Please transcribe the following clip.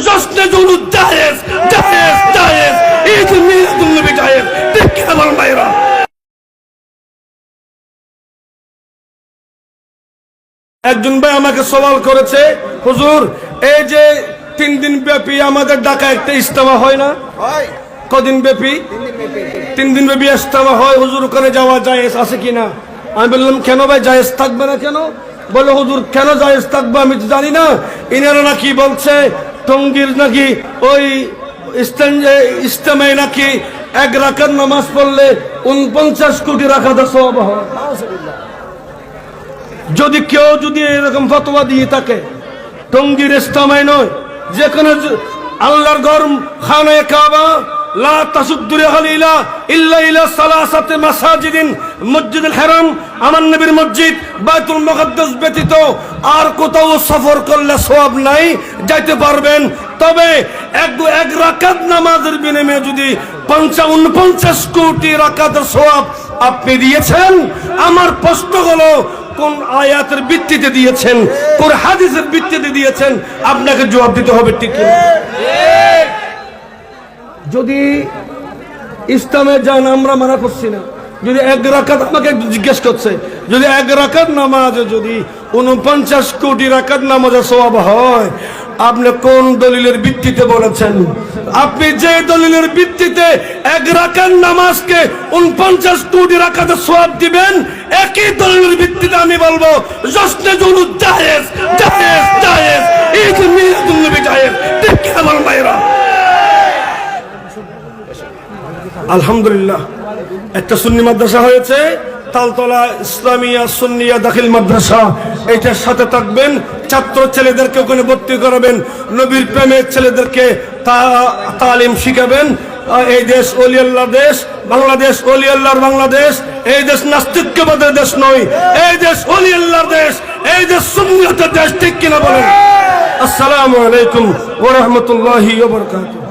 জশ্নে জৌলুদ জায়েজ জায়েজ জায়েজ, ঈদ মিলাদুন নবী জায়েজ। ঠিক কি না বলেন ভাইরা? একজন ভাই আমাকে সওয়াল করেছে, হুজুর এই যে 3 দিন ব্যাপী আমাদের ঢাকা একটা ইজতেমা হয় না? কদিন ব্যাপী? 3 দিন ব্যাপী ইজতেমা হয়, হুজুর ওখানে যাওয়া জায়েজ আছে কিনা? আমি বললাম কেন ভাই জায়েজ থাকবে না কেন? বলে হুজুর কেন জায়েজ থাকবে আমি তো জানি না, ইনারা নাকি বলছে টঙ্গীর নাকি ওই ইজতেমায় নাকি 1 রাকাত নামাজ পড়লে 49 কোটি রাকাতের সওয়াব হয়। যদি কেউ যদি এরকম ফতোয়া দিয়ে থাকে, টঙ্গীর ইজতেমায় নয়, যেখানে আল্লাহর ঘর খানায়ে কাবা, লা তাসুদ্দু রিহালিলা ইল্লা ইলা সালাসাতি মাসাজিদিন, মসজিদুল হারাম আমার নবীর মসজিদ, বাইতুল মুকাদ্দাস ব্যতীত আর কোথাও সফর করলে সওয়াব নাই, যাইতে পারবেন। তবে 1 রাকাত নামাজের বিনিময়ে যদি 49 কোটি রাকাতের সওয়াব আপনি দিয়েছেন, আমার প্রশ্ন হলো কোন আয়াতের ভিত্তিতে দিয়েছেন, কোন হাদিসের ভিত্তিতে দিয়েছেন? আপনাকে জবাব দিতে হবে, ঠিক কি? যদি ইসলামে যান, আমরা মানা করছি না, যদি 1 রাকাত, আমাকে জিজ্ঞেস করছে, যদি 1 রাকাত নামাজে যদি 49 কোটি রাকাত নামাজের সওয়াব হয়, আপনি কোন দলিলের ভিত্তিতে বলেছেন? আপনি যে দলিলের ভিত্তিতে 1 রাকাত নামাজকে 49 কোটি রাকাতের সওয়াব দিবেন, একই দলিলের ভিত্তিতে আমি বলবো জশ্নে জৌলুদ জায়েজ জায়েজ জায়েজ, ঈদ মিলাদুন নবী জায়েজ। ঠিক কি না বলেন ভাইরা? আলহামদুলিল্লাহ, একটা সুন্নি মাদ্রাসা হয়েছে, তালতলা ইসলামিয়া সুন্নিয়া দাখিল মাদ্রাসা, এইটার সাথে থাকবেন। ছাত্র ছেলেদেরকে ওখানে ভর্তি করাবেন, নবীর প্রেমের ছেলেদেরকে তালিম শিখাবেন। এই দেশ ওলি আল্লাহর দেশ, বাংলাদেশ ওলি আল্লাহর বাংলাদেশ। এই দেশ নাস্তিক্যবাদের দেশ নয়, এই দেশ ওলি আল্লাহর দেশ, এই দেশ সুন্নিয়তের দেশ। ঠিক কিনা বলেন? আসসালামু আলাইকুম ওয়া রাহমাতুল্লাহি ওয়া বারাকাতুহু।